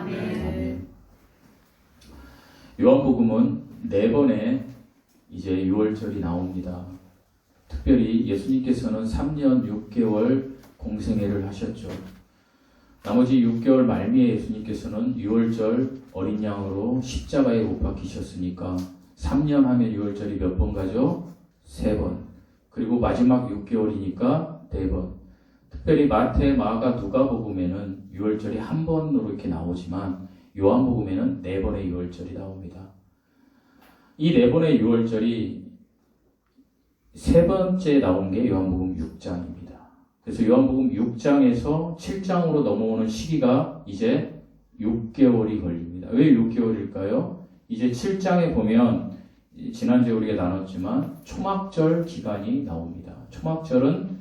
아멘. 요한복음은 4번의 이제 유월절이 나옵니다. 특별히 예수님께서는 3년 6개월 공생애를 하셨죠. 나머지 6개월 말미에 예수님께서는 유월절 어린 양으로 십자가에 못 박히셨으니까 3년 하면 유월절이 몇 번 가죠? 3번. 그리고 마지막 6개월이니까 4번. 특별히 마태, 마가, 누가복음에는 유월절이 한 번으로 이렇게 나오지만 요한복음에는 4번의 유월절이 나옵니다. 이 4번의 유월절이 세 번째 나온 게 요한복음 6장입니다. 그래서 요한복음 6장에서 7장으로 넘어오는 시기가 이제 6개월이 걸립니다. 왜 6개월일까요? 이제 7장에 보면 지난주에 우리가 나눴지만 초막절 기간이 나옵니다. 초막절은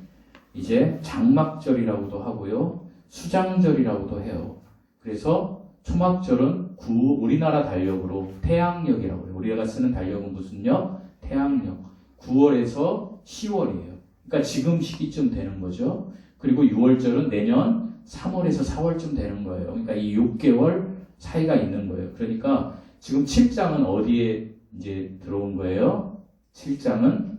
이제 장막절이라고도 하고요. 수장절이라고도 해요. 그래서 초막절은 우리나라 달력으로 태양력이라고 해요. 우리가 쓰는 달력은 무슨 력? 태양력. 9월에서 10월이에요. 그러니까 지금 시기쯤 되는 거죠. 그리고 6월절은 내년 3월에서 4월쯤 되는 거예요. 그러니까 이 6개월 사이가 있는 거예요. 그러니까 지금 7장은 어디에 이제 들어온 거예요? 7장은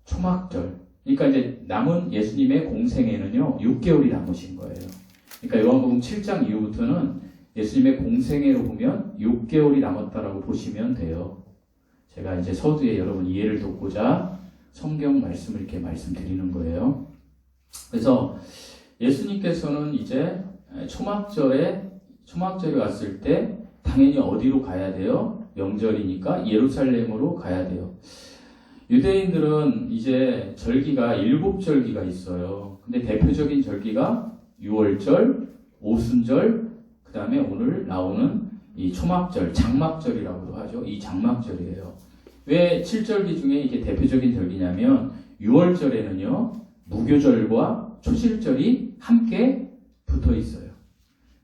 초막절. 그러니까 이제 남은 예수님의 공생애는요, 6개월이 남으신 거예요. 그러니까 요한복음 7장 이후부터는 예수님의 공생애로 보면 6개월이 남았다라고 보시면 돼요. 제가 이제 서두에 여러분 이해를 돕고자 성경 말씀을 이렇게 말씀드리는 거예요. 그래서 예수님께서는 이제 초막절이 왔을 때 당연히 어디로 가야 돼요? 명절이니까 예루살렘으로 가야 돼요. 유대인들은 이제 절기가 7절기가 있어요. 근데 대표적인 절기가 유월절, 오순절, 그 다음에 오늘 나오는 이 초막절, 장막절이라고도 하죠. 이 장막절이에요. 왜 7절기 중에 이게 대표적인 절기냐면 6월절에는요, 무교절과 초실절이 함께 붙어 있어요.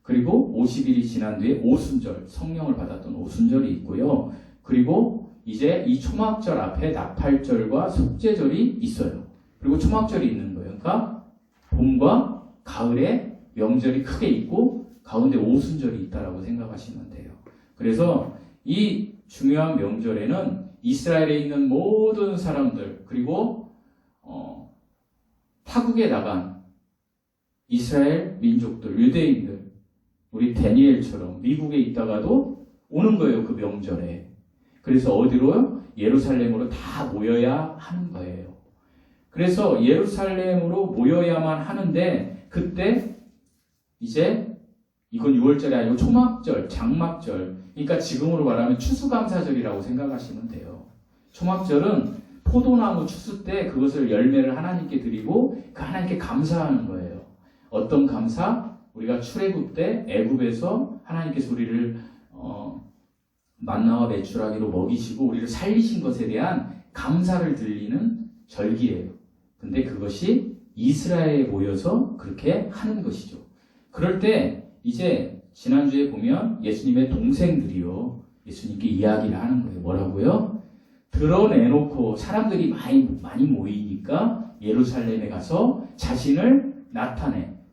그리고 50일이 지난 뒤에 오순절, 성령을 받았던 오순절이 있고요. 그리고 이제 이 초막절 앞에 나팔절과 속죄절이 있어요. 그리고 초막절이 있는 거예요. 그러니까 봄과 가을에 명절이 크게 있고 가운데 오순절이 있다라고 생각하시면 돼요. 그래서 이 중요한 명절에는 이스라엘에 있는 모든 사람들 그리고 타국에 나간 이스라엘 민족들, 유대인들, 우리 다니엘처럼 미국에 있다가도 오는 거예요. 그 명절에. 그래서 어디로요? 예루살렘으로 다 모여야 하는 거예요. 그래서 예루살렘으로 모여야만 하는데 그때 이제 이건 6월절이 아니고 초막절, 장막절. 그러니까 지금으로 말하면 추수감사절이라고 생각하시면 돼요. 초막절은 포도나무 추수 때 그것을 열매를 하나님께 드리고 그 하나님께 감사하는 거예요. 어떤 감사? 우리가 출애굽 때 애굽에서 하나님께서 우리를 만나와 메추라기로 먹이시고 우리를 살리신 것에 대한 감사를 드리는 절기예요. 근데 그것이 이스라엘에 모여서 그렇게 하는 것이죠. 그럴 때 이제 지난주에 보면 예수님의 동생들이요, 예수님께 이야기를 하는 거예요. 뭐라고요? 드러내놓고 사람들이 많이 모이니까 예루살렘에 가서 자신을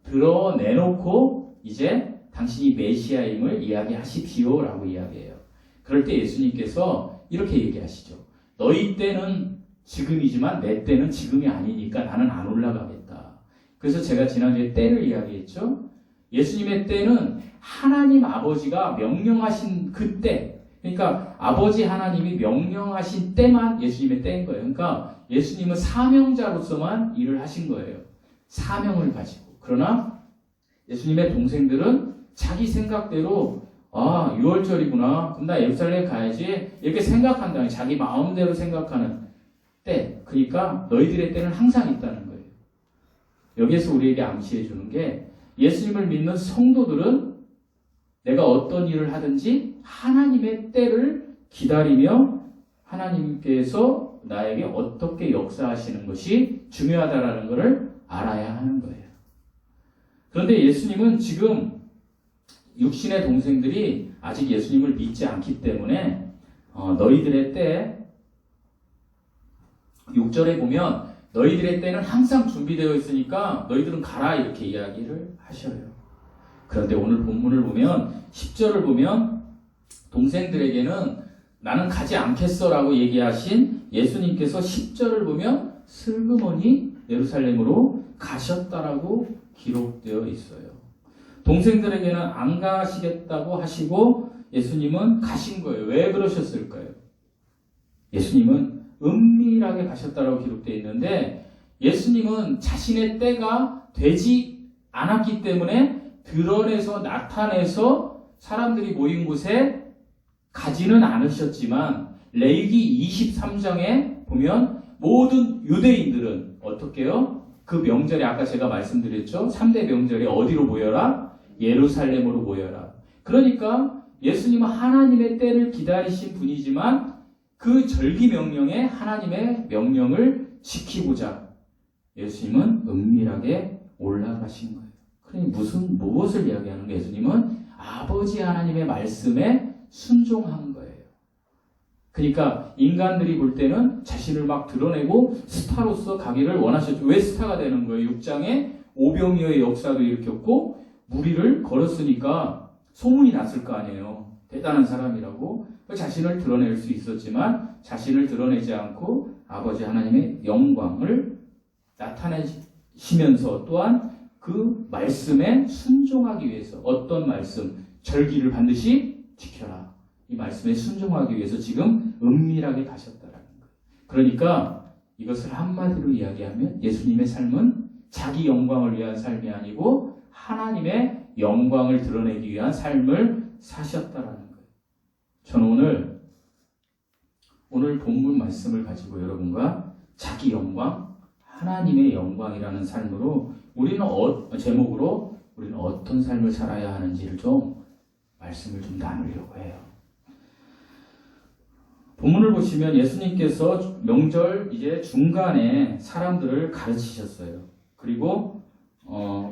드러내놓고 이제 당신이 메시아임을 이야기하십시오라고 이야기해요. 그럴 때 예수님께서 이렇게 얘기하시죠. 너희 때는 지금이지만 내 때는 지금이 아니니까 나는 안 올라가겠다. 그래서 제가 지난주에 때를 이야기했죠. 예수님의 때는 하나님 아버지가 명령하신 그 때, 그러니까 아버지 하나님이 명령하신 때만 예수님의 때인 거예요. 그러니까 예수님은 사명자로서만 일을 하신 거예요. 사명을 가지고. 그러나 예수님의 동생들은 자기 생각대로 6월절이구나. 그럼 나 예루살렘 가야지. 이렇게 생각한다. 자기 마음대로 생각하는 때. 그러니까 너희들의 때는 항상 있다는 거예요. 여기에서 우리에게 암시해 주는 게 예수님을 믿는 성도들은 내가 어떤 일을 하든지 하나님의 때를 기다리며 하나님께서 나에게 어떻게 역사하시는 것이 중요하다라는 것을 알아야 하는 거예요. 그런데 예수님은 지금 육신의 동생들이 아직 예수님을 믿지 않기 때문에 너희들의 때 6절에 보면 너희들의 때는 항상 준비되어 있으니까 너희들은 가라 이렇게 이야기를 하셔요. 그런데 오늘 본문을 보면 10절을 보면 동생들에게는 나는 가지 않겠어 라고 얘기하신 예수님께서 10절을 보면 슬그머니 예루살렘으로 가셨다라고 기록되어 있어요. 동생들에게는 안 가시겠다고 하시고 예수님은 가신 거예요. 왜 그러셨을까요? 예수님은 은밀하게 가셨다라고 기록되어 있는데 예수님은 자신의 때가 되지 않았기 때문에 드러내서 나타내서 사람들이 모인 곳에 가지는 않으셨지만 레위기 23장에 보면 모든 유대인들은 어떻게 해요? 그 명절에 아까 제가 말씀드렸죠. 3대 명절에 어디로 모여라? 예루살렘으로 모여라. 그러니까 예수님은 하나님의 때를 기다리신 분이지만 그 절기 명령에 하나님의 명령을 지키고자 예수님은 은밀하게 올라가신 거예요. 그러니 무엇을 이야기하는 거예요? 예수님은 아버지 하나님의 말씀에 순종한 거예요. 그러니까 인간들이 볼 때는 자신을 막 드러내고 스타로서 가기를 원하셨죠. 왜 스타가 되는 거예요? 6장에 오병이어의 역사도 일으켰고 무리를 걸었으니까 소문이 났을 거 아니에요. 대단한 사람이라고. 자신을 드러낼 수 있었지만 자신을 드러내지 않고 아버지 하나님의 영광을 나타내시면서 또한 그 말씀에 순종하기 위해서 어떤 말씀? 절기를 반드시 지켜라. 이 말씀에 순종하기 위해서 지금 은밀하게 가셨다라는 거예요. 그러니까 이것을 한마디로 이야기하면 예수님의 삶은 자기 영광을 위한 삶이 아니고 하나님의 영광을 드러내기 위한 삶을 사셨다라는 거예요. 저는 오늘 본문 말씀을 가지고 여러분과 자기 영광, 하나님의 영광이라는 삶으로 제목으로 우리는 어떤 삶을 살아야 하는지를 말씀을 나누려고 해요. 본문을 보시면 예수님께서 명절 이제 중간에 사람들을 가르치셨어요. 그리고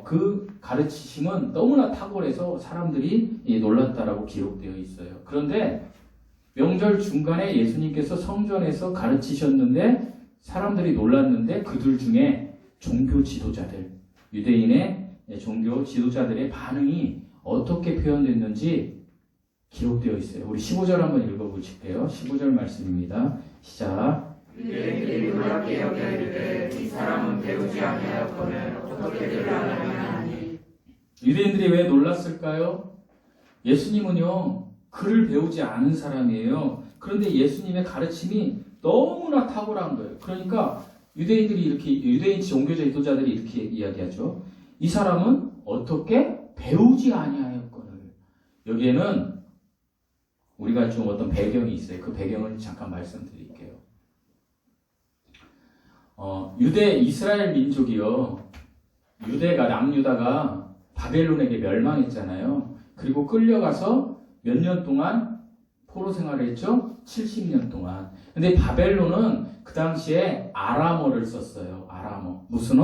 그 가르치심은 너무나 탁월해서 사람들이 놀랐다라고 기록되어 있어요. 그런데 명절 중간에 예수님께서 성전에서 가르치셨는데 사람들이 놀랐는데 그들 중에 종교 지도자들, 유대인의 종교 지도자들의 반응이 어떻게 표현됐는지 기록되어 있어요. 우리 15절 한번 읽어보실게요. 15절 말씀입니다. 시작. 유대인들이 놀랍게 여겨 이르되 이 사람은 배우지 아니하였거늘 어떻게 들으라면 하니. 유대인들이 왜 놀랐을까요? 예수님은요 글을 배우지 않은 사람이에요. 그런데 예수님의 가르침이 너무나 탁월한 거예요. 그러니까 유대인 종교적 지도자들이 이렇게 이야기하죠. 이 사람은 어떻게 배우지 아니하였거늘. 여기에는 우리가 좀 어떤 배경이 있어요. 그 배경을 잠깐 말씀드릴게요. 이스라엘 민족이요. 남유다가 바벨론에게 멸망했잖아요. 그리고 끌려가서 몇 년 동안 포로 생활을 했죠? 70년 동안. 근데 바벨론은 그 당시에 아람어를 썼어요. 아람어. 무슨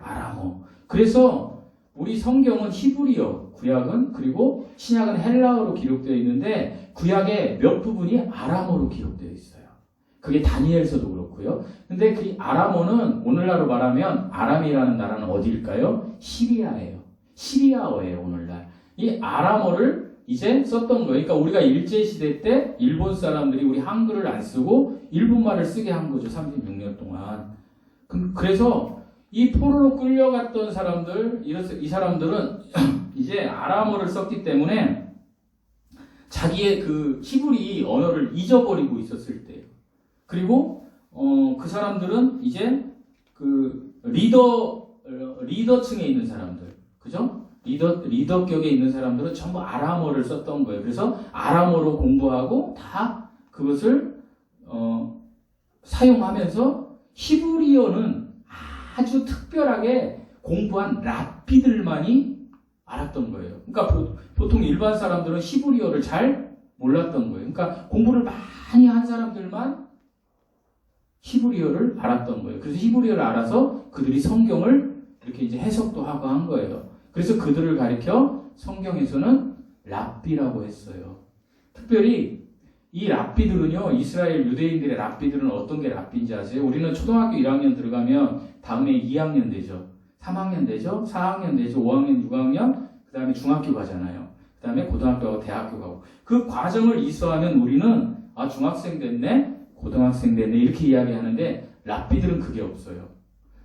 아람어. 그래서 우리 성경은 히브리어, 구약은, 그리고 신약은 헬라어로 기록되어 있는데 구약의 몇 부분이 아람어로 기록되어 있어요. 그게 다니엘서도 그렇고요. 근데 그 아람어는 오늘날로 말하면 아람이라는 나라는 어디일까요? 시리아예요. 시리아어예요, 오늘날. 이 아람어를 이제 썼던 거예요. 그러니까 우리가 일제시대 때 일본 사람들이 우리 한글을 안 쓰고 일본말을 쓰게 한 거죠. 36년 동안. 그래서 이 포로로 끌려갔던 사람들, 이 사람들은 이제 아람어를 썼기 때문에 자기의 그 히브리 언어를 잊어버리고 있었을 때예요. 그리고 그 사람들은 이제 그 리더층에 있는 사람들, 그죠? 리더격에 있는 사람들은 전부 아람어를 썼던 거예요. 그래서 아람어로 공부하고 다 그것을 사용하면서 히브리어는 아주 특별하게 공부한 랍비들만이 알았던 거예요. 그러니까 보통 일반 사람들은 히브리어를 잘 몰랐던 거예요. 그러니까 공부를 많이 한 사람들만 히브리어를 알았던 거예요. 그래서 히브리어를 알아서 그들이 성경을 이렇게 이제 해석도 하고 한 거예요. 그래서 그들을 가리켜 성경에서는 랍비라고 했어요. 특별히 이 랍비들은요, 이스라엘 유대인들의 랍비들은 어떤 게 랍비인지 아세요? 우리는 초등학교 1학년 들어가면 다음에 2학년 되죠. 3학년 되죠. 4학년 되죠. 5학년, 6학년, 그 그 다음에 중학교 가잖아요. 그 다음에 고등학교 가고 대학교 가고. 그 과정을 이수하면 우리는 아, 중학생 됐네, 고등학생 됐네 이렇게 이야기하는데 랍비들은 그게 없어요.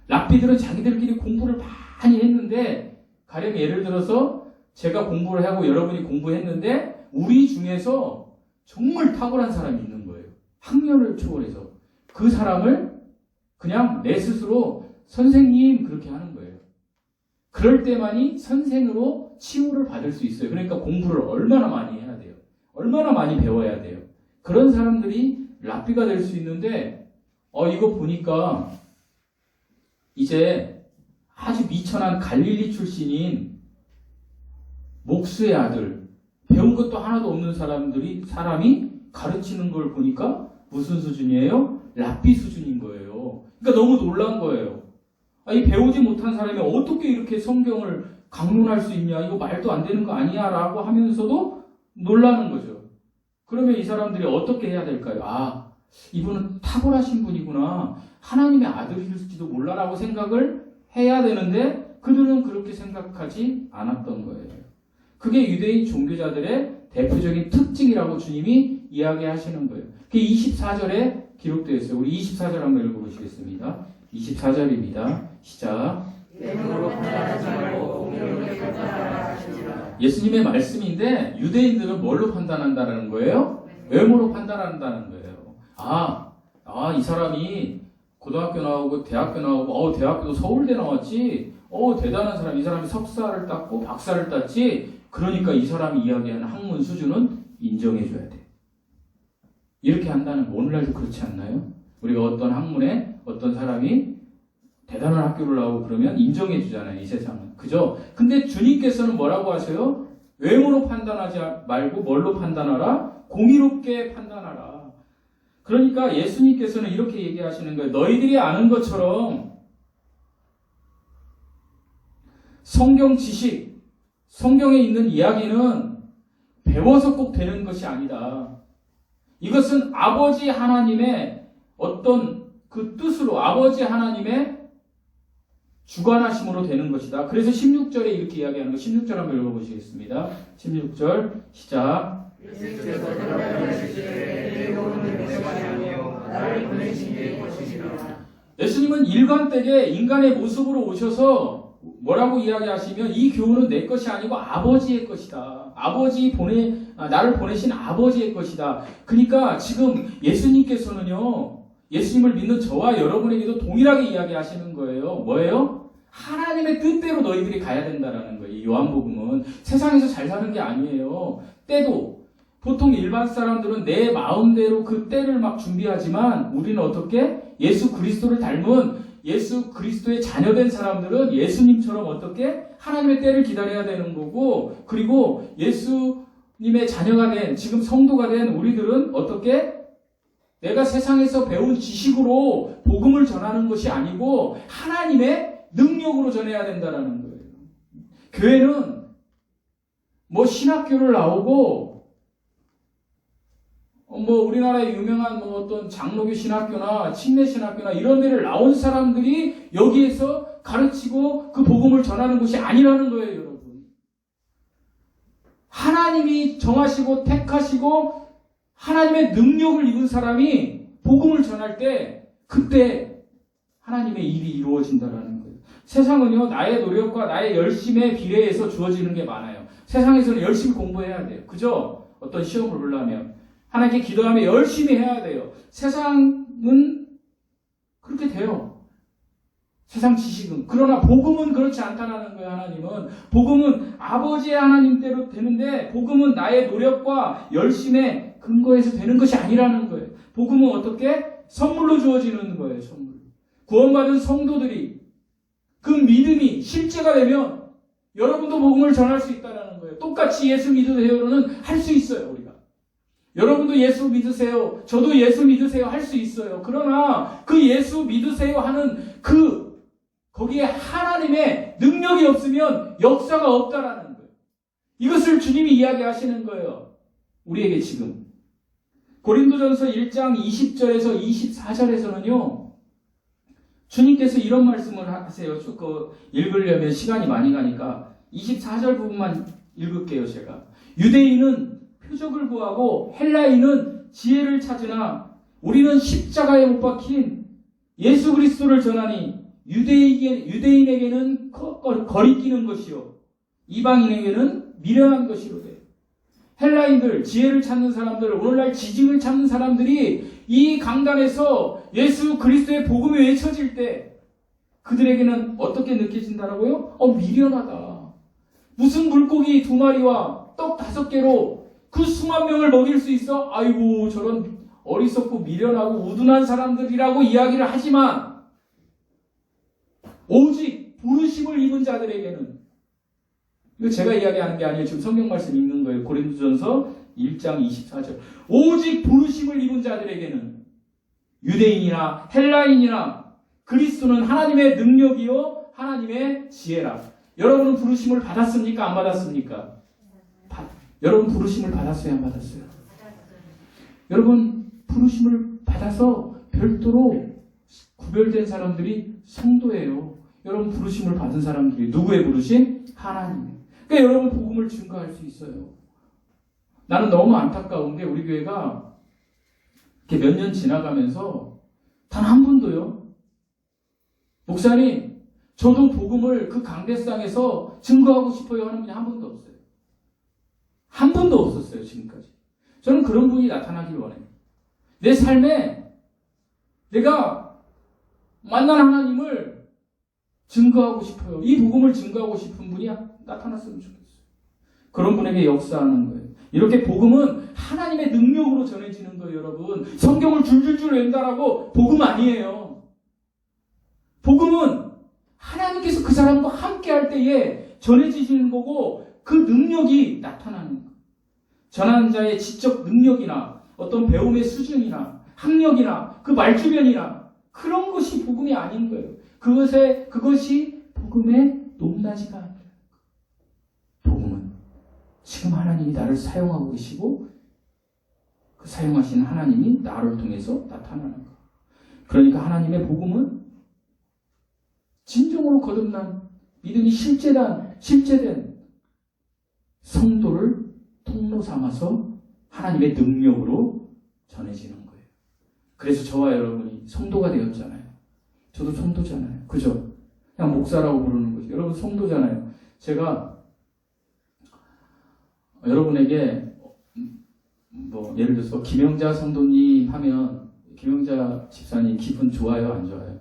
랍비들은 자기들끼리 공부를 많이 했는데, 가령 예를 들어서 제가 공부를 하고 여러분이 공부했는데 우리 중에서 정말 탁월한 사람이 있는 거예요. 학년을 초월해서. 그 사람을 그냥 내 스스로 선생님 그렇게 하는 거예요. 그럴 때만이 선생으로 칭호를 받을 수 있어요. 그러니까 공부를 얼마나 많이 해야 돼요. 얼마나 많이 배워야 돼요. 그런 사람들이 랍비가 될 수 있는데 이거 보니까 이제 아주 미천한 갈릴리 출신인 목수의 아들, 배운 것도 하나도 없는 사람이 가르치는 걸 보니까 무슨 수준이에요? 랍비 수준인 거예요. 그러니까 너무 놀란 거예요. 이 배우지 못한 사람이 어떻게 이렇게 성경을 강론할 수 있냐, 이거 말도 안 되는 거 아니야 라고 하면서도 놀라는 거죠. 그러면 이 사람들이 어떻게 해야 될까요? 아, 이분은 탁월하신 분이구나, 하나님의 아들일지도 몰라라고 생각을 해야 되는데 그들은 그렇게 생각하지 않았던 거예요. 그게 유대인 종교자들의 대표적인 특징이라고 주님이 이야기하시는 거예요. 그게 24절에 기록되어 있어요. 우리 24절 한번 읽어보시겠습니다. 24절입니다. 시작. 외모로 판단하지 말고 공의롭게 판단하라 하시니라. 예수님의 말씀인데 유대인들은 뭘로 판단한다는 거예요? 외모로 판단한다는 거예요. 이 사람이 고등학교 나오고 대학교 나오고 대학교도 서울대 나왔지, 대단한 사람, 이 사람이 석사를 땄고 박사를 땄지, 그러니까 이 사람이 이야기하는 학문 수준은 인정해줘야 돼. 이렇게 한다는 거. 오늘날도 그렇지 않나요? 우리가 어떤 학문에 어떤 사람이 대단한 학교를 나오고 그러면 인정해주잖아요, 이 세상은. 그죠? 근데 주님께서는 뭐라고 하세요? 외모로 판단하지 말고 뭘로 판단하라? 공의롭게 판단하라. 그러니까 예수님께서는 이렇게 얘기하시는 거예요. 너희들이 아는 것처럼 성경 지식, 성경에 있는 이야기는 배워서 꼭 되는 것이 아니다. 이것은 아버지 하나님의 어떤 그 뜻으로, 아버지 하나님의 주관하심으로 되는 것이다. 그래서 16절에 이렇게 이야기하는 거, 16절 한번 읽어보시겠습니다. 16절 시작. 예수께서 대답하시기를 내가 오는 것이 아니요 나를 보내신 이의 것이니라. 예수님은 일관되게 인간의 모습으로 오셔서 뭐라고 이야기하시면 이 교훈은 내 것이 아니고 아버지의 것이다. 나를 보내신 아버지의 것이다. 그러니까 지금 예수님께서는요, 예수님을 믿는 저와 여러분에게도 동일하게 이야기하시는 거예요. 뭐예요? 하나님의 뜻대로 너희들이 가야 된다라는 거예요. 요한복음은 세상에서 잘 사는 게 아니에요. 때도 보통 일반 사람들은 내 마음대로 그 때를 막 준비하지만 우리는 어떻게? 예수 그리스도를 닮은 예수 그리스도의 자녀된 사람들은 예수님처럼 어떻게? 하나님의 때를 기다려야 되는 거고, 그리고 예수님의 자녀가 된, 지금 성도가 된 우리들은 어떻게? 내가 세상에서 배운 지식으로 복음을 전하는 것이 아니고 하나님의 능력으로 전해야 된다는 거예요. 교회는 신학교를 나오고 우리나라의 유명한 어떤 장로교 신학교나 침례 신학교나 이런 데를 나온 사람들이 여기에서 가르치고 그 복음을 전하는 것이 아니라는 거예요, 여러분. 하나님이 정하시고 택하시고 하나님의 능력을 입은 사람이 복음을 전할 때 그때 하나님의 일이 이루어진다는 거예요. 세상은요, 나의 노력과 나의 열심에 비례해서 주어지는 게 많아요. 세상에서는 열심히 공부해야 돼요. 그죠? 어떤 시험을 보려면 하나님께 기도하며 열심히 해야 돼요. 세상은 그렇게 돼요. 세상 지식은. 그러나 복음은 그렇지 않다는 거예요. 하나님은. 복음은 아버지의 하나님대로 되는데 복음은 나의 노력과 열심에 근거해서 되는 것이 아니라는 거예요. 복음은 어떻게? 선물로 주어지는 거예요. 선물. 구원받은 성도들이 그 믿음이 실제가 되면 여러분도 복음을 전할 수 있다는 거예요. 똑같이 예수 믿으세요는 할 수 있어요. 우리가. 여러분도 예수 믿으세요. 저도 예수 믿으세요. 할 수 있어요. 그러나 그 예수 믿으세요 하는 거기에 하나님의 능력이 없으면 역사가 없다라는 거예요. 이것을 주님이 이야기하시는 거예요. 우리에게 지금. 고린도전서 1장 20절에서 24절에서는요. 주님께서 이런 말씀을 하세요. 읽으려면 시간이 많이 가니까 24절 부분만 읽을게요. 제가. 유대인은 표적을 구하고 헬라인은 지혜를 찾으나 우리는 십자가에 못 박힌 예수 그리스도를 전하니 유대인에게는 거리끼는 것이요 이방인에게는 미련한 것이로되 헬라인들, 지혜를 찾는 사람들, 오늘날 지식을 찾는 사람들이 이 강단에서 예수 그리스도의 복음이 외쳐질 때 그들에게는 어떻게 느껴진다라고요? 미련하다. 무슨 물고기 2마리와 떡 5개로 그 수만 명을 먹일 수 있어? 아이고 저런 어리석고 미련하고 우둔한 사람들이라고 이야기를 하지만 오직 부르심을 입은 자들에게는, 이거 제가 이야기하는 게 아니에요. 지금 성경 말씀 읽는 거예요. 고린도전서 1장 24절. 오직 부르심을 입은 자들에게는 유대인이나 헬라인이나 그리스도는 하나님의 능력이요 하나님의 지혜라. 여러분은 부르심을 받았습니까? 안 받았습니까? 여러분 부르심을 받았어요? 안 받았어요? 여러분 부르심을 받아서 별도로 구별된 사람들이 성도예요. 여러분 부르심을 받은 사람들이 누구의 부르심? 하나님. 그러니까 여러분 복음을 증거할 수 있어요. 나는 너무 안타까운 게 우리 교회가 이렇게 몇 년 지나가면서 단 한 번도요. 목사님, 저도 복음을 그 강대상에서 증거하고 싶어요 하는 분이 한 번도 없어요. 한 번도 없었어요, 지금까지. 저는 그런 분이 나타나길 원해요. 내 삶에 내가 만난 하나님을 증거하고 싶어요. 이 복음을 증거하고 싶은 분이 나타났으면 좋겠어요. 그런 분에게 역사하는 거예요. 이렇게 복음은 하나님의 능력으로 전해지는 거예요, 여러분. 성경을 줄줄줄 외운다라고 복음 아니에요. 복음은 하나님께서 그 사람과 함께 할 때에 전해지시는 거고 그 능력이 나타나는 거예요. 전하는 자의 지적 능력이나 어떤 배움의 수준이나 학력이나 그 말주변이나 그런 것이 복음이 아닌 거예요. 그것이 복음의 높낮이가 아니에요. 복음은 지금 하나님이 나를 사용하고 계시고 그 사용하신 하나님이 나를 통해서 나타나는 거예요. 그러니까 하나님의 복음은 진정으로 거듭난 믿음이 실제된 성도를 통로 삼아서 하나님의 능력으로 전해지는 거예요. 그래서 저와 여러분이 성도가 되었잖아요. 저도 성도잖아요. 그죠? 그냥 목사라고 부르는 거죠. 여러분 성도잖아요. 제가 여러분에게 예를 들어서 김영자 성도님 하면 김영자 집사님 기분 좋아요? 안 좋아요?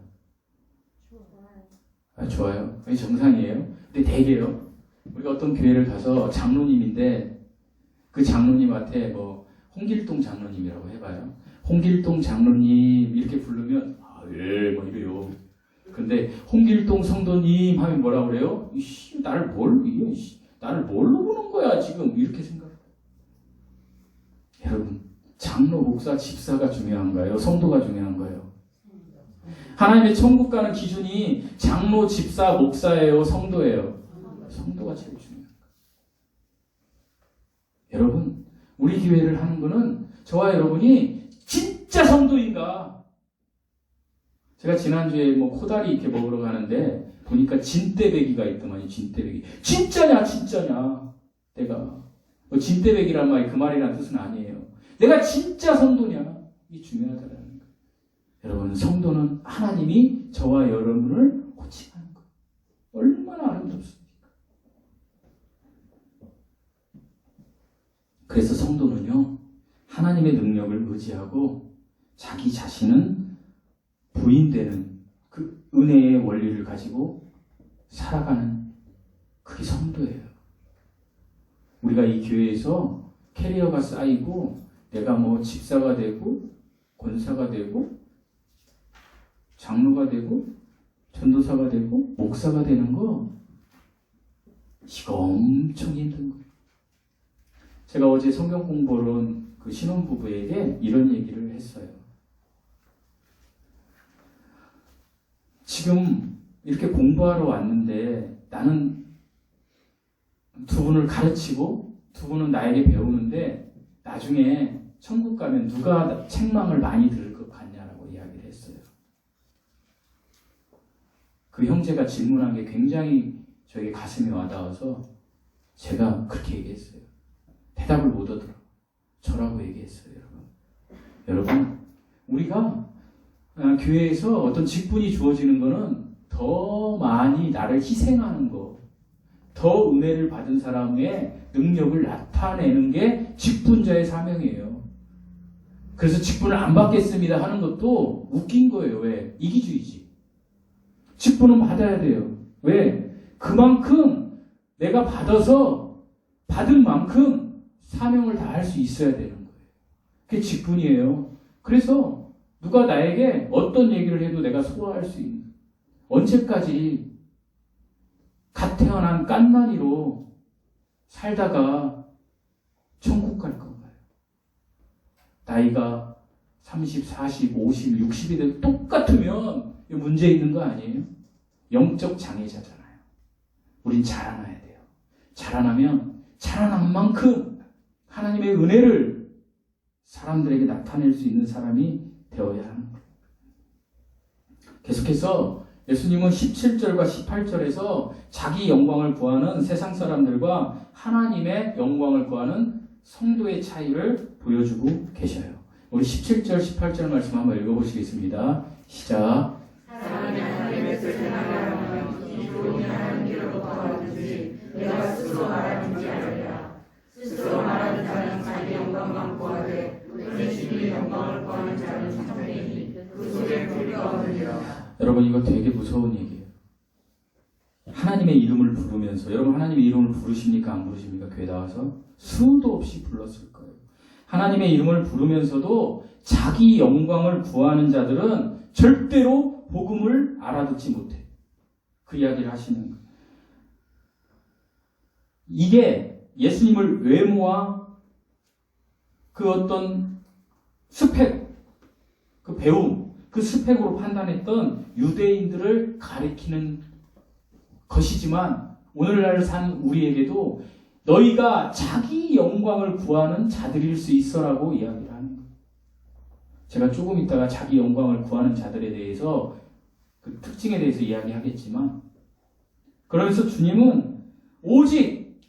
좋아요. 그게 정상이에요. 근데 대개요. 우리가 어떤 교회를 가서 장로님인데 그 장로님한테 홍길동 장로님이라고 해봐요. 홍길동 장로님 이렇게 부르면 이래요. 근데 홍길동 성도님 하면 뭐라고 그래요? 나를 뭘로 보는 거야 지금 이렇게 생각해요. 여러분 장로, 목사, 집사가 중요한가요? 성도가 중요한가요? 하나님의 천국 가는 기준이 장로, 집사, 목사예요? 성도예요? 성도가 제일 중요해요. 여러분 우리 교회를 하는 거는 저와 여러분이 진짜 성도인가. 제가 지난주에 코다리 이렇게 먹으러 가는데 보니까 진떼배기가 있더만요. 진떼배기. 진짜냐 내가 진떼배기란 말이 그 말이란 뜻은 아니에요. 내가 진짜 성도냐. 이게 중요하다는 거예요. 여러분 성도는 하나님이 저와 여러분을 호칭하는 거예요. 얼마나 아름답습니까? 그래서 성도는요 하나님의 능력을 의지하고 자기 자신은 부인되는 그 은혜의 원리를 가지고 살아가는 그게 성도예요. 우리가 이 교회에서 캐리어가 쌓이고 내가 집사가 되고 권사가 되고 장로가 되고 전도사가 되고 목사가 되는 거 이거 엄청 힘든 거예요. 제가 어제 성경 공부를 온 그 신혼부부에게 이런 얘기를 했어요. 지금 이렇게 공부하러 왔는데 나는 두 분을 가르치고 두 분은 나에게 배우는데 나중에 천국 가면 누가 책망을 많이 들을 것 같냐라고 이야기를 했어요. 그 형제가 질문한 게 굉장히 저에게 가슴이 와닿아서 제가 그렇게 얘기했어요. 대답을 못 얻더라고요. 저라고 얘기했어요, 여러분. 우리가 교회에서 어떤 직분이 주어지는 거는 더 많이 나를 희생하는 거, 더 은혜를 받은 사람의 능력을 나타내는 게 직분자의 사명이에요. 그래서 직분을 안 받겠습니다 하는 것도 웃긴 거예요. 왜? 이기주의지. 직분은 받아야 돼요. 왜? 그만큼 내가 받은 만큼 사명을 다할 수 있어야 되는 거예요. 그게 직분이에요. 그래서 누가 나에게 어떤 얘기를 해도 내가 소화할 수 있는, 언제까지 갓 태어난 깐난이로 살다가 천국 갈 건가요? 나이가 30, 40, 50, 60이 돼도 똑같으면 문제 있는 거 아니에요? 영적 장애자잖아요. 우린 자라나야 돼요. 자라난 만큼 하나님의 은혜를 사람들에게 나타낼 수 있는 사람이 되어야 하는 거예요. 계속해서 예수님은 17절과 18절에서 자기 영광을 구하는 세상 사람들과 하나님의 영광을 구하는 성도의 차이를 보여주고 계셔요. 우리 17절, 18절 말씀 한번 읽어보시겠습니다. 시작. 사람이 하나님의 뜻을 행하려면 이 종이 하나님께로부터 왔든지 내가 스스로 말하든지 하리라. 스스로 말하는 자는 자기 영광만 구하되 은혜심이 영광을 구하는 자는 참되니 그 속에 불의가 없느니라. 여러분, 이거 되게 무서운 얘기예요. 하나님의 이름을 부르면서, 여러분 하나님의 이름을 부르십니까? 안 부르십니까? 교회 나와서 수도 없이 불렀을 거예요. 하나님의 이름을 부르면서도 자기 영광을 구하는 자들은 절대로 복음을 알아듣지 못해. 그 이야기를 하시는 거예요. 이게 예수님을 외모와 그 어떤 스펙, 그 배움, 그 스펙으로 판단했던 유대인들을 가리키는 것이지만 오늘날 산 우리에게도 너희가 자기 영광을 구하는 자들일 수 있어라고 이야기를 하는 거예요. 제가 조금 있다가 자기 영광을 구하는 자들에 대해서 그 특징에 대해서 이야기하겠지만, 그러면서 주님은 오직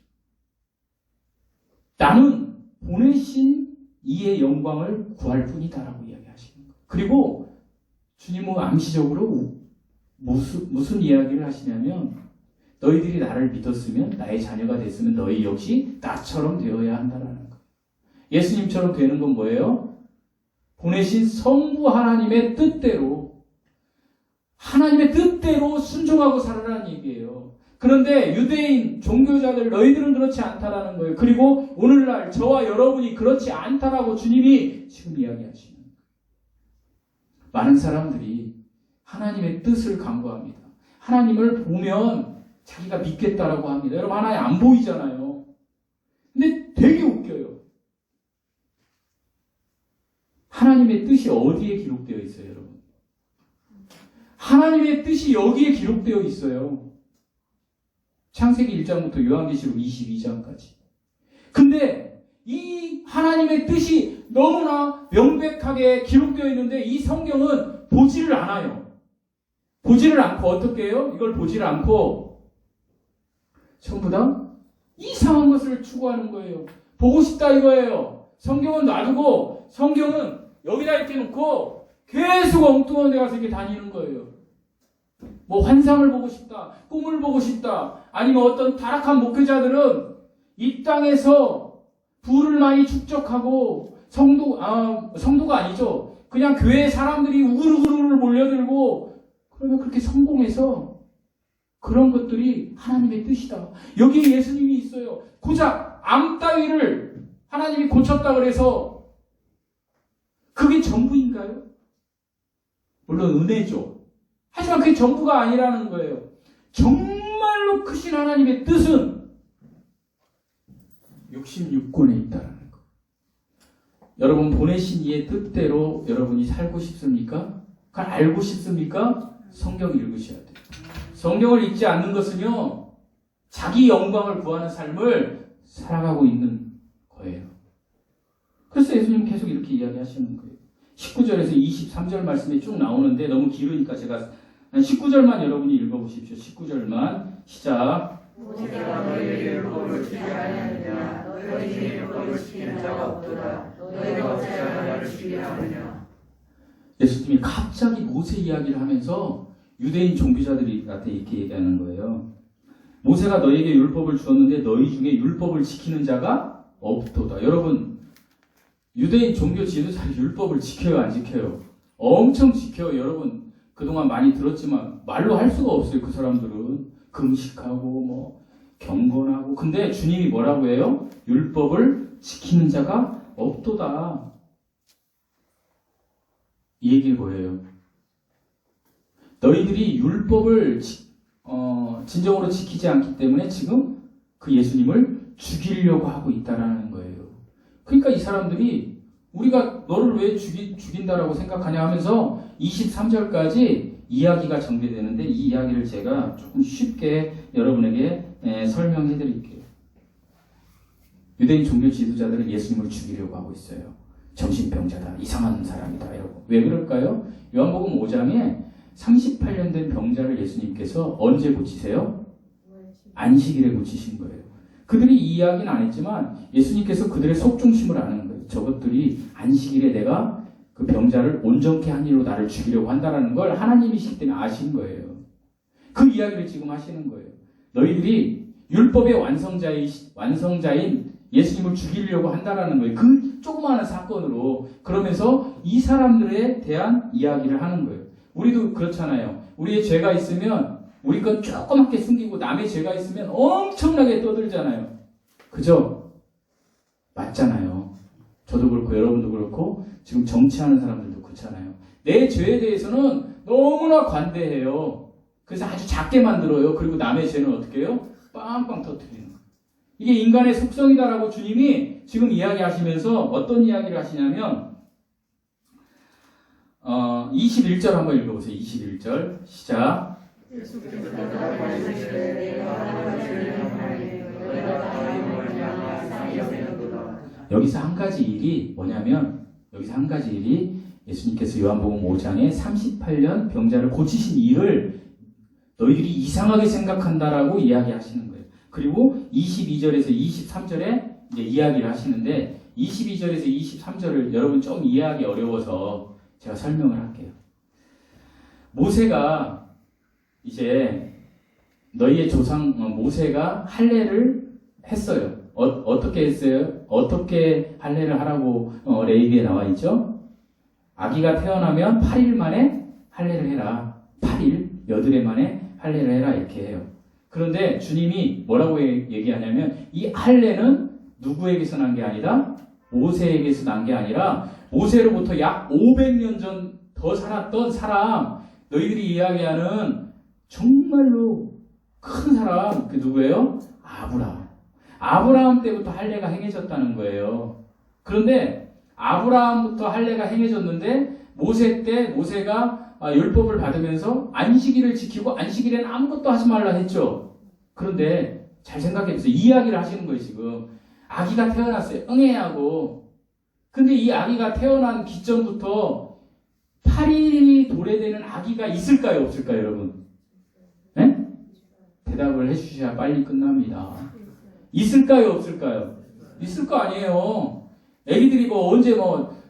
나는 보내신 이의 영광을 구할 뿐이다라고 이야기하시는 거예요. 그리고 주님은 암시적으로 무슨 이야기를 하시냐면, 너희들이 나를 믿었으면, 나의 자녀가 됐으면 너희 역시 나처럼 되어야 한다라는 거예요. 예수님처럼 되는 건 뭐예요? 보내신 성부 하나님의 뜻대로, 하나님의 뜻대로 순종하고 살아라는 얘기예요. 그런데 유대인 종교자들, 너희들은 그렇지 않다라는 거예요. 그리고 오늘날 저와 여러분이 그렇지 않다라고 주님이 지금 이야기하시는 거예요. 많은 사람들이 하나님의 뜻을 간구합니다. 하나님을 보면 자기가 믿겠다라고 합니다. 여러분, 하나님 안 보이잖아요. 근데 되게 웃겨요. 하나님의 뜻이 어디에 기록되어 있어요, 여러분? 하나님의 뜻이 여기에 기록되어 있어요. 창세기 1장부터 요한계시록 22장까지. 근데 이 하나님의 뜻이 너무나 명백하게 기록되어 있는데 이 성경은 보지를 않아요. 보지를 않고 어떻게 해요? 이걸 보지를 않고 전부 다 이상한 것을 추구하는 거예요. 보고 싶다 이거예요. 성경은 놔두고 성경은 여기다 이렇게 놓고 계속 엉뚱한 데 가서 이렇게 다니는 거예요. 뭐 환상을 보고 싶다, 꿈을 보고 싶다, 아니면 어떤 타락한 목회자들은 이 땅에서 부를 많이 축적하고 성도가 아니죠. 그냥 교회 사람들이 우글우글 몰려들고 그러면 그렇게 성공해서 그런 것들이 하나님의 뜻이다. 여기에 예수님이 있어요. 고작 암 따위를 하나님이 고쳤다 그래서 그게 전부인가요? 물론 은혜죠. 하지만 그게 전부가 아니라는 거예요. 정말로 크신 하나님의 뜻은 66권에 있다는 거. 여러분 보내신 이의 뜻대로 여러분이 살고 싶습니까? 그걸 알고 싶습니까? 성경을 읽으셔야 돼요. 성경을 읽지 않는 것은요, 자기 영광을 구하는 삶을 살아가고 있는 거예요. 그래서 예수님 계속 이렇게 이야기하시는 거예요. 19절에서 23절 말씀이 쭉 나오는데 너무 길으니까 제가 19절만 여러분이 읽어보십시오. 19절만 시작. 모세가 너희에게 율법을 주지 아니하느냐 너희 중에 율법을 지키는 자가 없도다 너희가 어찌하여 나를 죽이려 하느냐. 예수님이 갑자기 모세 이야기를 하면서 유대인 종교자들한테 이렇게 얘기하는 거예요. 모세가 너희에게 율법을 주었는데 너희 중에 율법을 지키는 자가 없도다. 여러분, 유대인 종교 지도자들이 율법을 지켜요, 안 지켜요? 엄청 지켜요. 여러분, 그동안 많이 들었지만 말로 할 수가 없어요. 그 사람들은 금식하고 뭐 경건하고. 근데 주님이 뭐라고 해요? 율법을 지키는 자가 없도다. 이 얘기는 뭐예요? 너희들이 율법을 진정으로 지키지 않기 때문에 지금 그 예수님을 죽이려고 하고 있다라는 거예요. 그러니까 이 사람들이 우리가 너를 왜 죽인다라고 생각하냐 하면서 23절까지 이야기가 전개되는데 이 이야기를 제가 조금 쉽게 여러분에게 설명해 드릴게요. 유대인 종교 지도자들은 예수님을 죽이려고 하고 있어요. 정신병자다, 이상한 사람이다 이러고. 왜 그럴까요? 요한복음 5장에 38년 된 병자를 예수님께서 언제 고치세요? 안식일에 고치신 거예요. 그들이 이 이야기는 안 했지만 예수님께서 그들의 속중심을 아는 거예요. 저것들이 안식일에 내가 그 병자를 온전케 한 일로 나를 죽이려고 한다는 걸 하나님이시기 때문에 아신 거예요. 그 이야기를 지금 하시는 거예요. 너희들이 율법의 완성자인 예수님을 죽이려고 한다는 거예요. 그 조그마한 사건으로. 그러면서 이 사람들에 대한 이야기를 하는 거예요. 우리도 그렇잖아요. 우리의 죄가 있으면 우리 건 조그맣게 숨기고 남의 죄가 있으면 엄청나게 떠들잖아요. 그죠? 맞잖아요. 저도 그렇고 여러분도 그렇고 지금 정치하는 사람들도 그렇잖아요. 내 죄에 대해서는 너무나 관대해요. 그래서 아주 작게 만들어요. 그리고 남의 죄는 어떻게 해요? 빵빵 터뜨리는 거예요. 이게 인간의 속성이다라고 주님이 지금 이야기하시면서 어떤 이야기를 하시냐면 21절 한번 읽어보세요. 21절 시작. 여기서 한 가지 일이 뭐냐면 여기서 한 가지 일이 예수님께서 요한복음 5장에 38년 병자를 고치신 일을 너희들이 이상하게 생각한다라고 이야기하시는 거예요. 그리고 22절에서 23절에 이제 이야기를 하시는데 22절에서 23절을 여러분 좀 이해하기 어려워서 제가 설명을 할게요. 모세가 이제 너희의 조상 모세가 할례를 했어요. 어떻게 했어요? 어떻게 할례를 하라고 레위기에 나와 있죠? 아기가 태어나면 8일 만에 할례를 해라. 8일, 여드레 만에 할례를 해라 이렇게 해요. 그런데 주님이 뭐라고 얘기하냐면 이 할례는 누구에게서 난 게 아니다? 모세에게서 난 게 아니라 모세로부터 약 500년 전 더 살았던 사람, 너희들이 이야기하는 정말로 큰 사람, 그 누구예요? 아브라함 때부터 할례가 행해졌다는 거예요. 그런데 아브라함부터 할례가 행해졌는데 모세 때 모세가 율법을 받으면서 안식일을 지키고 안식일에는 아무것도 하지 말라 했죠. 그런데 잘 생각해보세요. 이 이야기를 하시는 거예요. 지금 아기가 태어났어요. 응애하고. 근데 이 아기가 태어난 기점부터 8일이 도래되는 아기가 있을까요? 없을까요? 여러분? 네? 대답을 해주셔야 빨리 끝납니다. 있을까요? 없을까요? 있을 거 아니에요. 애기들이 뭐 언제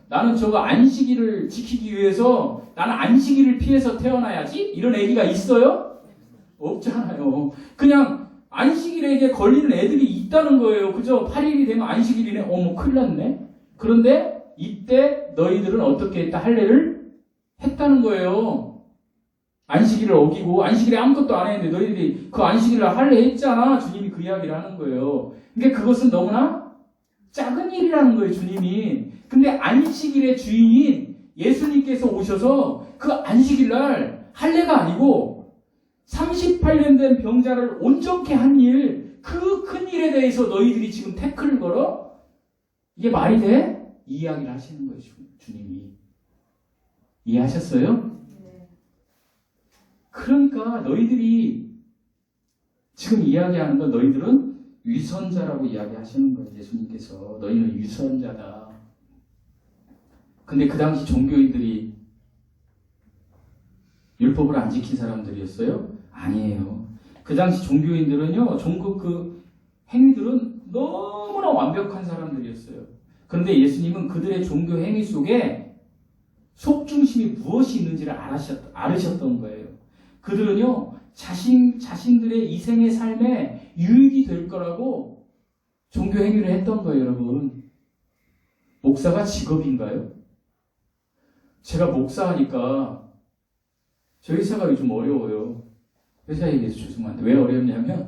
나는 저거 안식일을 지키기 위해서 나는 안식일을 피해서 태어나야지? 이런 애기가 있어요? 없잖아요. 그냥 안식일에게 걸리는 애들이 있다는 거예요. 그죠? 8일이 되면 안식일이네. 어머 큰일 났네. 그런데 이때 너희들은 어떻게 했다? 할례를 했다는 거예요. 안식일을 어기고 안식일에 아무것도 안 했는데 너희들이 그 안식일을 할례 했잖아. 주님이 그 이야기를 하는 거예요. 그러니까 그것은 너무나 작은 일이라는 거예요. 주님이. 근데 안식일의 주인인 예수님께서 오셔서 그 안식일날 할례가 아니고 38년 된 병자를 온전케 한 일, 그 큰 일에 대해서 너희들이 지금 태클을 걸어? 이게 말이 돼? 이 이야기를 하시는 거예요. 주님이. 이해하셨어요? 그러니까 너희들이 지금 이야기하는 건 너희들은 위선자라고 이야기하시는 거예요. 예수님께서. 너희는 위선자다. 근데 그 당시 종교인들이 율법을 안 지킨 사람들이었어요? 아니에요. 그 당시 종교인들은요, 종교 행위들은 너무나 완벽한 사람들이었어요. 그런데 예수님은 그들의 종교 행위 속에 속중심이 무엇이 있는지를 알으셨던 거예요. 그들은요, 자신들의 이생의 삶에 유익이 될 거라고 종교 행위를 했던 거예요, 여러분. 목사가 직업인가요? 제가 목사하니까 저희 회사가 요즘 어려워요. 회사 얘기해서 죄송한데 왜 어렵냐면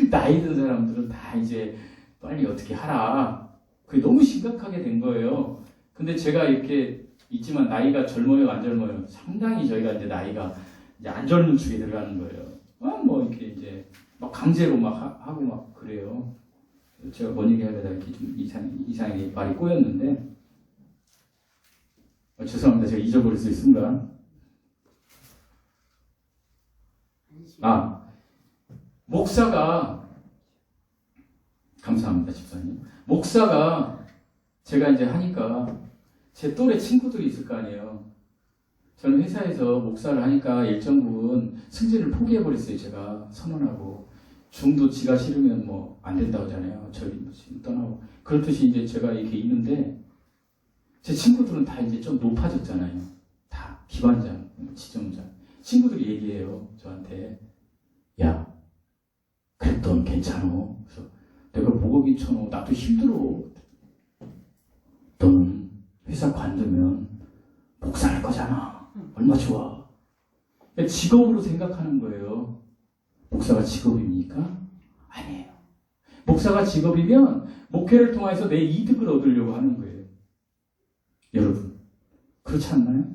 나이 든 사람들은 다 이제 빨리 어떻게 하라. 그게 너무 심각하게 된 거예요. 근데 제가 이렇게 있지만 나이가 젊어요, 안 젊어요? 상당히 저희가 이제 나이가 이제 안 젊은 축에 들어가는 거예요. 뭐 이렇게 이제 막 강제로 막 하고 막 그래요. 제가 뭔 얘기 하려다 이렇게 좀 이상하게 말이 꼬였는데 죄송합니다. 제가 잊어버렸어요, 순간. 목사가 감사합니다, 집사님. 목사가 제가 이제 하니까 제 또래 친구들이 있을 거 아니에요. 저는 회사에서 목사를 하니까 일정 부분 승진을 포기해버렸어요. 제가 선언하고 중도 지가 싫으면 뭐 안 된다고 하잖아요. 저희 지금 떠나고 그렇듯이 이제 제가 이렇게 있는데 제 친구들은 다 이제 좀 높아졌잖아요. 다 기관장, 지점장. 친구들이 얘기해요. 저한테 야, 그래도 넌 괜찮어. 그래서 내가 뭐가 괜찮어? 나도 힘들어. 너는 회사 관두면 목사할 거잖아. 얼마 좋아. 직업으로 생각하는 거예요. 목사가 직업입니까? 아니에요. 목사가 직업이면 목회를 통해서 내 이득을 얻으려고 하는 거예요. 여러분, 그렇지 않나요?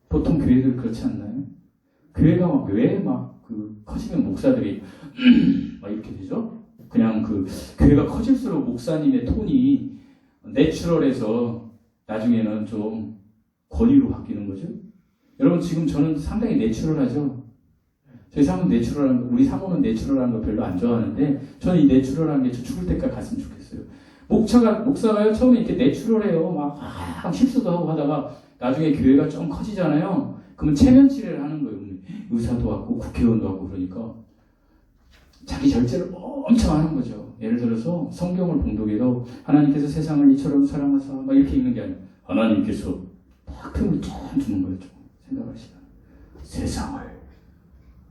보통 교회들 그렇지 않나요? 교회가 왜 커지면 목사들이 막 이렇게 되죠? 그냥 교회가 커질수록 목사님의 톤이 내추럴해서 나중에는 좀 권위로 바뀌는 거죠. 여러분, 지금 저는 상당히 내추럴하죠? 저희 사모는 우리 사모는 내추럴한 거 별로 안 좋아하는데, 저는 이 내추럴한 게 저 죽을 때까지 갔으면 좋겠어요. 목사가요, 처음에 이렇게 내추럴해요. 막 실수도 하고 하다가, 나중에 교회가 좀 커지잖아요. 그러면 체면치레를 하는 거예요. 의사도 왔고, 국회의원도 왔고, 그러니까. 자기 절제를 엄청 하는 거죠. 예를 들어서, 성경을 봉독해도, 하나님께서 세상을 이처럼 사랑하사, 막 이렇게 읽는 게 아니라, 하나님께서 딱 틈을 쫙 주는 거예요. 좀 생각하시면. 세상을.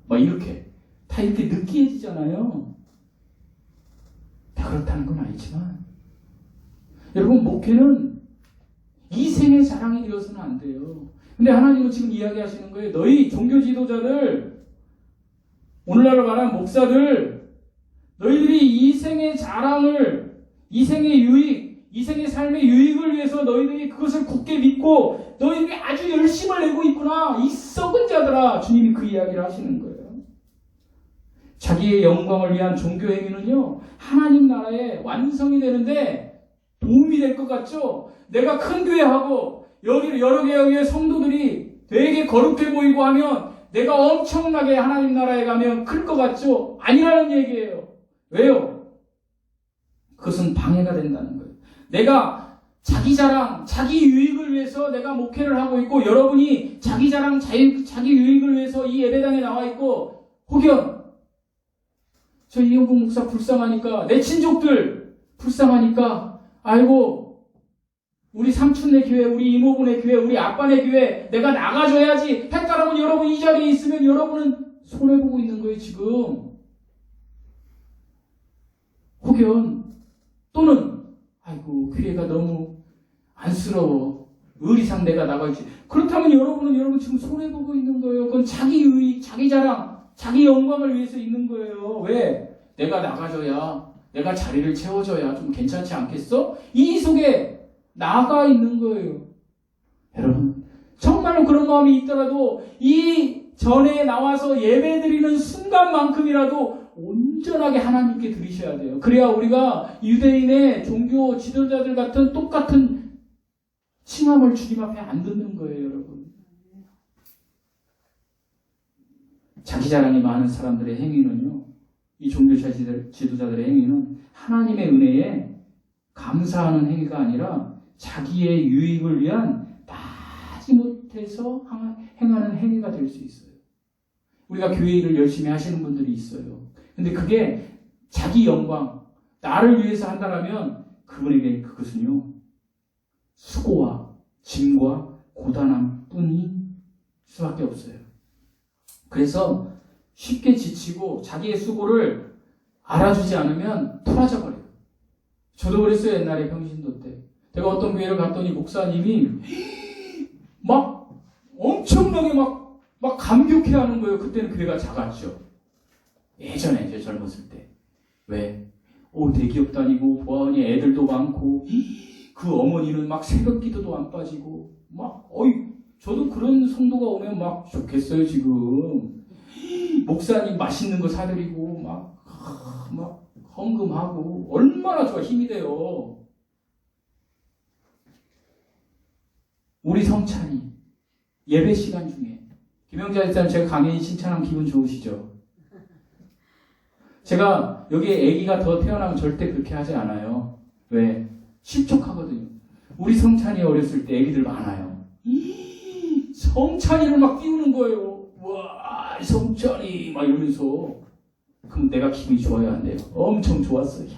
막 이렇게. 다 이렇게 느끼해지잖아요. 다 그렇다는 건 아니지만. 여러분, 목회는 이생의 자랑이 되어서는 안 돼요. 근데 하나님은 지금 이야기하시는 거예요. 너희 종교 지도자들, 오늘날 말하는 목사들, 너희들이 이생의 자랑을, 이생의 유익, 이생의 삶의 유익을 위해서 너희들이 그것을 굳게 믿고 너희들이 아주 열심을 내고 있구나. 이 썩은 자들아. 주님이 그 이야기를 하시는 거예요. 자기의 영광을 위한 종교 행위는요, 하나님 나라의 완성이 되는데 도움이 될 것 같죠? 내가 큰 교회하고 여기 여러 개의 성도들이 되게 거룩해 보이고 하면 내가 엄청나게 하나님 나라에 가면 클 것 같죠? 아니라는 얘기예요. 왜요? 그것은 방해가 된다는 거예요. 내가 자기 자랑, 자기 유익을 위해서 내가 목회를 하고 있고, 여러분이 자기 자랑, 자기 유익을 위해서 이 예배당에 나와 있고, 혹여 저 이영국 목사 불쌍하니까, 내 친족들 불쌍하니까, 아이고 우리 삼촌네 교회, 우리 이모부네 교회, 우리 아빠네 교회 내가 나가줘야지 했다라면 여러분 이 자리에 있으면 여러분은 손해보고 있는 거예요 지금. 혹은 또는 아이고 교회가 너무 안쓰러워, 의리상 내가 나가야지. 그렇다면 여러분 지금 손해보고 있는 거예요. 그건 자기 유익, 자기 자랑, 자기 영광을 위해서 있는 거예요. 왜? 내가 나가줘야, 내가 자리를 채워줘야 좀 괜찮지 않겠어? 이 속에 나가 있는 거예요. 여러분, 정말로 그런 마음이 있더라도 이 전에 나와서 예배드리는 순간만큼이라도 온전하게 하나님께 드리셔야 돼요. 그래야 우리가 유대인의 종교 지도자들 같은 똑같은 칭함을 주님 앞에 안 듣는 거예요, 여러분. 자기 자랑이 많은 사람들의 행위는요, 이 종교 지도자들의 행위는 하나님의 은혜에 감사하는 행위가 아니라 자기의 유익을 위한 마지못해서 행하는 행위가 될 수 있어요. 우리가 교회 일을 열심히 하시는 분들이 있어요. 근데 그게 자기 영광, 나를 위해서 한다라면 그분에게 그것은요, 수고와 짐과 고단함 뿐이 수밖에 없어요. 그래서 쉽게 지치고 자기의 수고를 알아주지 않으면 토라져 버려요. 저도 그랬어요. 옛날에 평신도 때. 제가 어떤 교회를 갔더니 목사님이 막 엄청나게 막 감격해 하는 거예요. 그때는 교회가 작았죠. 예전에 이제 젊었을 때. 왜? 대기업 다니고 보아하니 애들도 많고 그 어머니는 막 새벽 기도도 안 빠지고 저도 그런 성도가 오면 막 좋겠어요. 지금 목사님 맛있는 거 사드리고 막 헌금하고 얼마나 좋아. 힘이 돼요. 우리 성찬이 예배 시간 중에 김영자 일단 제가 강연히 칭찬하면 기분 좋으시죠? 제가 여기에 아기가 더 태어나면 절대 그렇게 하지 않아요. 왜? 실족하거든요. 우리 성찬이 어렸을 때 아기들 많아요. 성찬이를 막 띄우는 거예요. 와, 성찬이 막 이러면서. 그럼 내가 기분이 좋아야 안 돼요. 엄청 좋았어요.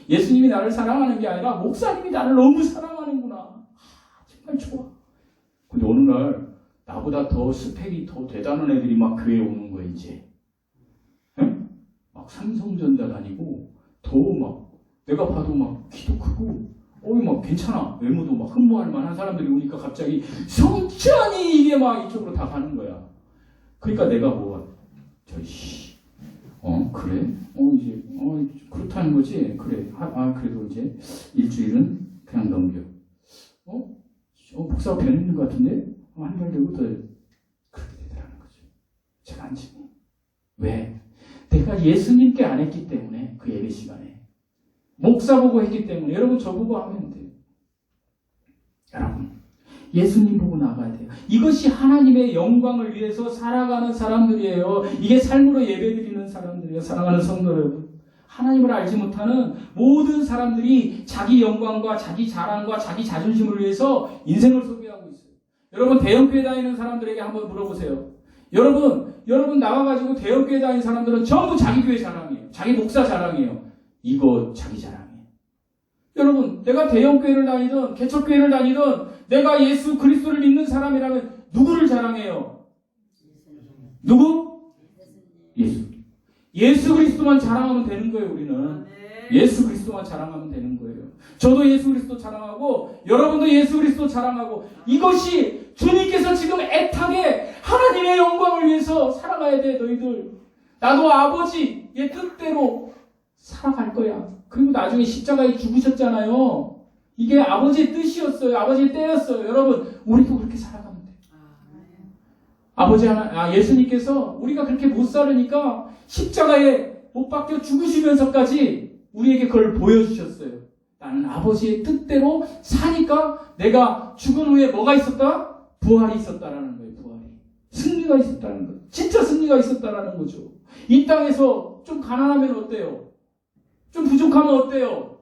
예수님이 나를 사랑하는 게 아니라 목사님이 나를 너무 사랑하는구나. 정말 좋아. 근데 어느 날 나보다 더 스펙이 더 대단한 애들이 막 교회에 오는 거예요. 이제. 응? 막 삼성전자 다니고 더 막 내가 봐도 막 키도 크고 막 괜찮아. 외모도 막 흠모할 만한 사람들이 오니까 갑자기 성찬이 이게 막 이쪽으로 다 가는 거야. 그러니까 내가 그래? 이제 그렇다는 거지. 그래. 그래도 이제 일주일은 그냥 넘겨. 목사가 변했는 것 같은데 한 달 되고 더 그렇게 되더라는 거죠. 제가 안심해. 왜? 내가 예수님께 안 했기 때문에 그 예배 시간에 목사 보고 했기 때문에 여러분 저보고 하면 돼요. 여러분 예수님 보고 나가야 돼요. 이것이 하나님의 영광을 위해서 살아가는 사람들이에요. 이게 삶으로 예배드리는 사람들이에요. 사랑하는 성도 여러분. 하나님을 알지 못하는 모든 사람들이 자기 영광과 자기 자랑과 자기 자존심을 위해서 인생을 소비하고 있어요. 여러분 대형교회 다니는 사람들에게 한번 물어보세요. 여러분 나와가지고 대형교회 다니는 사람들은 전부 자기 교회 자랑이에요. 자기 목사 자랑이에요. 이거 자기 자랑이에요. 여러분 내가 대형교회를 다니든 개척교회를 다니든 내가 예수 그리스도를 믿는 사람이라면 누구를 자랑해요? 누구? 예수 그리스도만 자랑하면 되는 거예요. 우리는 예수 그리스도만 자랑하면 되는 거예요. 저도 예수 그리스도 자랑하고 여러분도 예수 그리스도 자랑하고 이것이 주님께서 지금 애타게 하나님의 영광을 위해서 살아가야 돼. 너희들 나도 아버지의 뜻대로 살아갈 거야. 그리고 나중에 십자가에 죽으셨잖아요. 이게 아버지의 뜻이었어요. 아버지의 때였어요. 여러분 우리도 그렇게 살아가면 돼요. 예수님께서 우리가 그렇게 못 살으니까 십자가에 못 박혀 죽으시면서까지 우리에게 그걸 보여주셨어요. 나는 아버지의 뜻대로 사니까 내가 죽은 후에 뭐가 있었다? 부활이 있었다라는 거예요. 부활이. 승리가 있었다는 거예요. 진짜 승리가 있었다라는 거죠. 이 땅에서 좀 가난하면 어때요? 좀 부족하면 어때요?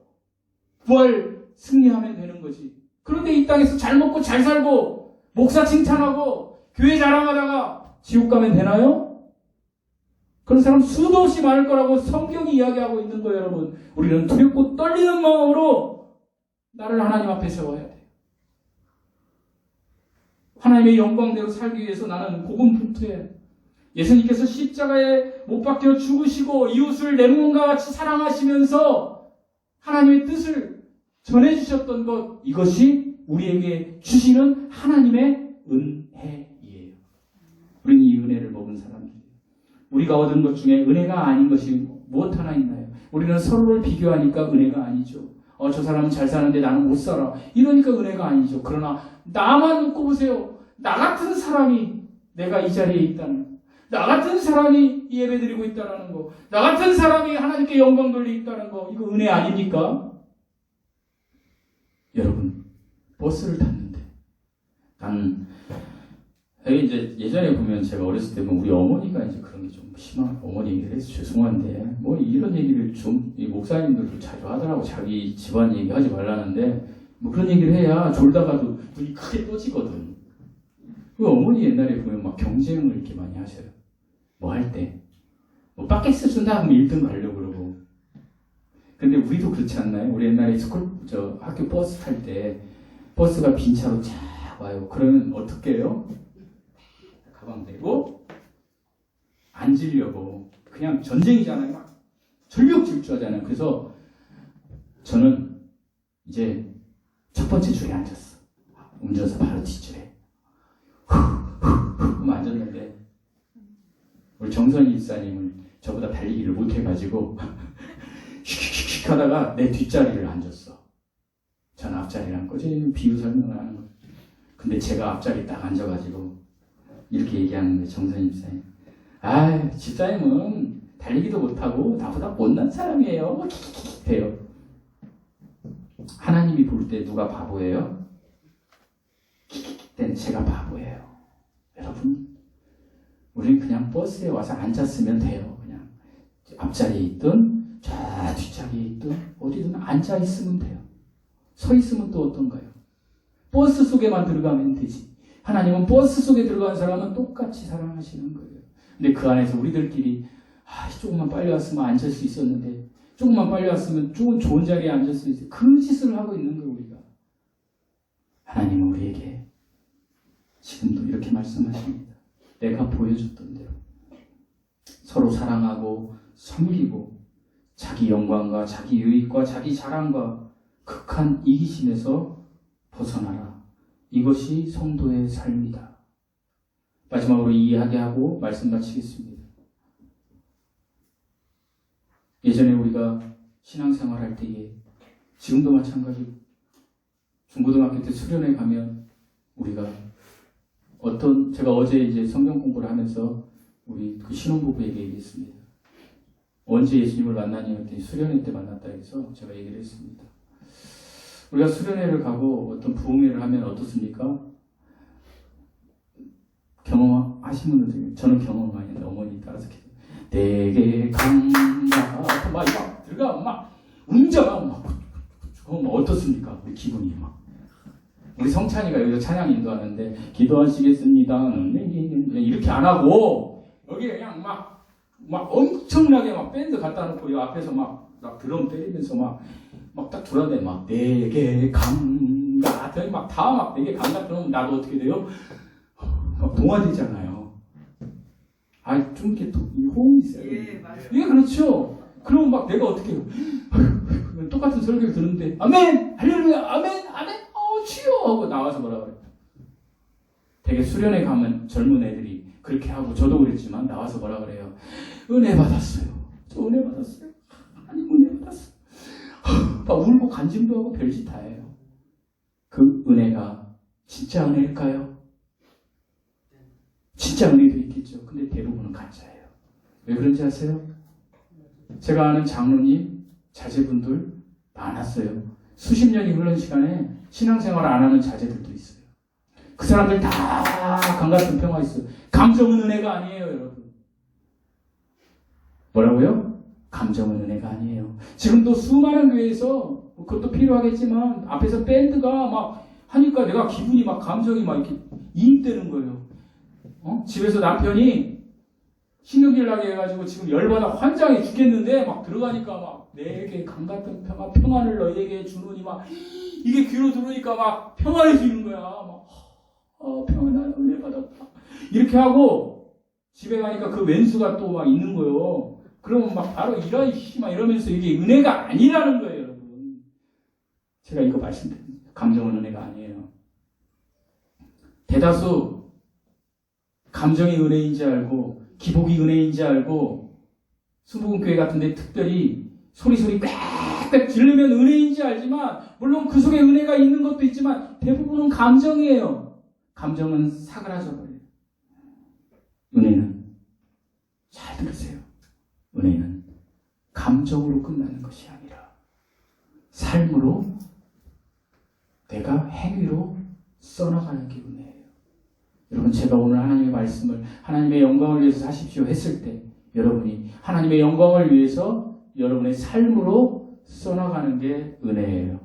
부활 승리하면 되는 거지. 그런데 이 땅에서 잘 먹고 잘 살고 목사 칭찬하고 교회 자랑하다가 지옥 가면 되나요? 그런 사람 수도 없이 많을 거라고 성경이 이야기하고 있는 거예요. 여러분 우리는 두렵고 떨리는 마음으로 나를 하나님 앞에 세워야 돼요. 하나님의 영광대로 살기 위해서 나는 고군분투해야 돼요. 예수님께서 십자가에 못 박혀 죽으시고 이웃을 내 몸과 같이 사랑하시면서 하나님의 뜻을 전해주셨던 것, 이것이 우리에게 주시는 하나님의 은혜예요. 우리는 이 은혜를 먹은 사람들이에요. 우리가 얻은 것 중에 은혜가 아닌 것이 무엇 하나 있나요? 우리는 서로를 비교하니까 은혜가 아니죠. 저 사람은 잘 사는데 나는 못 살아. 이러니까 은혜가 아니죠. 그러나 나만 놓고 보세요. 나 같은 사람이 내가 이 자리에 있다는 거. 나 같은 사람이 예배드리고 있다는 거. 나 같은 사람이 하나님께 영광 돌리고 있다는 거. 이거 은혜 아닙니까? 여러분 버스를 탔는데 나는 이제 예전에 보면 제가 어렸을 때 보면 우리 어머니가 이제 그런 게 좀 심한 어머니 얘기를 해서 죄송한데 뭐 이런 얘기를 좀 이 목사님들도 자주 하더라고. 자기 집안 얘기하지 말라는데 뭐 그런 얘기를 해야 졸다가도 눈이 크게 떠지거든. 그 어머니 옛날에 보면 막 경쟁을 이렇게 많이 하셔요. 뭐 할 때 뭐 빡게스 준다 하면 1등 가려고 그러고. 근데 우리도 그렇지 않나요? 우리 옛날에 학교 버스 탈 때 버스가 빈 차로 쫙 와요. 그러면 어떻게 해요? 가방 대고 앉으려고. 그냥 전쟁이잖아요. 막 절벽 질주하잖아요. 그래서 저는 이제 첫 번째 줄에 앉았어. 운전사 바로 뒷줄에. 후 앉았는데 우리 정선희 집사님은 저보다 달리기를 못해가지고 휙휙휙 하다가 내 뒷자리를 앉았어. 저는 앞자리를 앉고 비유 설명을 하는 거예요. 근데 제가 앞자리 딱 앉아가지고 이렇게 얘기하는 거예요. 정선희 집사님. 아, 집사님은 달리기도 못하고 나보다 못난 사람이에요. 해요. 하나님이 볼 때 누가 바보예요? 때는 제가 바보예요. 여러분, 우리는 그냥 버스에 와서 앉았으면 돼요. 그냥 앞자리에 있든 저 뒷자리에 있든 어디든 앉아 있으면 돼요. 서 있으면 또 어떤가요? 버스 속에만 들어가면 되지. 하나님은 버스 속에 들어간 사람은 똑같이 사랑하시는 거예요. 근데 그 안에서 우리들끼리 조금만 빨리 왔으면 앉을 수 있었는데, 조금만 빨리 왔으면 좋은 자리에 앉을 수 있어요. 그 짓을 하고 있는 거예요, 우리가. 하나님은 우리에게 지금도 이렇게 말씀하십니다. 내가 보여줬던 대로 서로 사랑하고 섬기고 자기 영광과 자기 유익과 자기 자랑과 극한 이기심에서 벗어나라. 이것이 성도의 삶이다. 마지막으로 이야기하고 말씀 마치겠습니다. 예전에 우리가 신앙생활 할 때에 지금도 마찬가지고 중고등학교 때 수련회 가면 우리가 제가 어제 이제 성경 공부를 하면서 우리 그 신혼부부에게 얘기했습니다. 언제 예수님을 만나니 했더니 수련회 때 만났다 해서 제가 얘기를 했습니다. 우리가 수련회를 가고 어떤 부흥회를 하면 어떻습니까? 경험하신 분들, 저는 경험 많이 했는데 어머니 따라서 내게 강가 막 들어가 막 운전하고 막 어떻습니까? 우리 기분이 막. 우리 성찬이가 여기서 찬양 인도하는데 기도하시겠습니다. 이렇게 안 하고 여기 그냥 막 엄청나게 막 밴드 갖다 놓고 이 앞에서 막 드럼 때리면서 막 딱 돌아다니 막 내게 강가 막 내게 강가 그러면 나도 어떻게 돼요? 막 동화되잖아요. 좀 이렇게 호응이 있어요. 예, 맞아요. 이게 그렇죠. 그러면 막 내가 어떻게 해요? 똑같은 설교를 듣는데 아멘! 할렐루야! 아멘! 아멘! 주여! 하고 나와서 뭐라 그래요? 되게 수련회 가면 젊은 애들이 그렇게 하고 저도 그랬지만 나와서 뭐라 그래요? 은혜 받았어요. 저 은혜 받았어요. 하나님 은혜 받았어요. 막 울고 간증도 하고 별짓 다 해요. 그 은혜가 진짜 은혜일까요? 진짜 은혜도 있겠죠. 근데 대부분은 가짜예요. 왜 그런지 아세요? 제가 아는 장로님, 자제분들 많았어요. 수십 년이 흐른 시간에 신앙생활 안 하는 자제들도 있어요. 그 사람들 다 강같은 평화 있어요. 감정은 은혜가 아니에요, 여러분. 뭐라고요? 감정은 은혜가 아니에요. 지금도 수많은 교회에서 그것도 필요하겠지만 앞에서 밴드가 막 하니까 내가 기분이 막 감정이 막 이렇게 이입되는 거예요. 집에서 남편이 신경질 나게 해가지고 지금 열받아 환장해 죽겠는데 막 들어가니까 막 내게 강같은 평안을 너희에게 주노니 막 이게 귀로 들으니까 막 평안해지는 거야. 막 평안한 은혜 받았다. 이렇게 하고 집에 가니까 그 왼수가 또 막 있는 거예요. 그러면 막 바로 이라이씨 막 이러면서 이게 은혜가 아니라는 거예요, 여러분. 제가 이거 말씀드립니다. 감정은 은혜가 아니에요. 대다수 감정이 은혜인지 알고 기복이 은혜인지 알고 순복음교회 같은데 특별히 소리 꽥꽥 지르면 은혜인지 알지만 물론 그 속에 은혜가 있는 것도 있지만 대부분은 감정이에요. 감정은 사그라져 버려요. 은혜는 잘 들으세요. 은혜는 감정으로 끝나는 것이 아니라 삶으로 내가 행위로 써나가는 게 은혜예요. 여러분, 제가 오늘 하나님의 말씀을 하나님의 영광을 위해서 사십시오 했을 때 여러분이 하나님의 영광을 위해서 여러분의 삶으로 써나가는 게 은혜예요.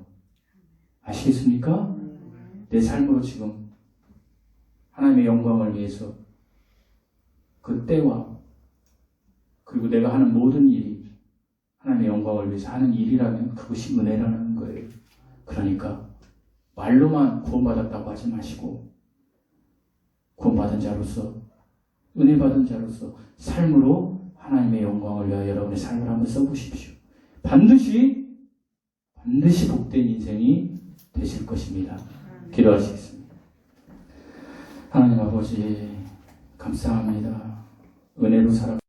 아시겠습니까? 내 삶으로 지금 하나님의 영광을 위해서 그 때와 그리고 내가 하는 모든 일이 하나님의 영광을 위해서 하는 일이라면 그것이 은혜라는 거예요. 그러니까 말로만 구원받았다고 하지 마시고 구원받은 자로서 은혜 받은 자로서 삶으로 하나님의 영광을 위하여 여러분의 삶을 한번 써보십시오. 반드시 복된 인생이 되실 것입니다. 기도하시겠습니다. 하나님 아버지 감사합니다. 은혜로 살아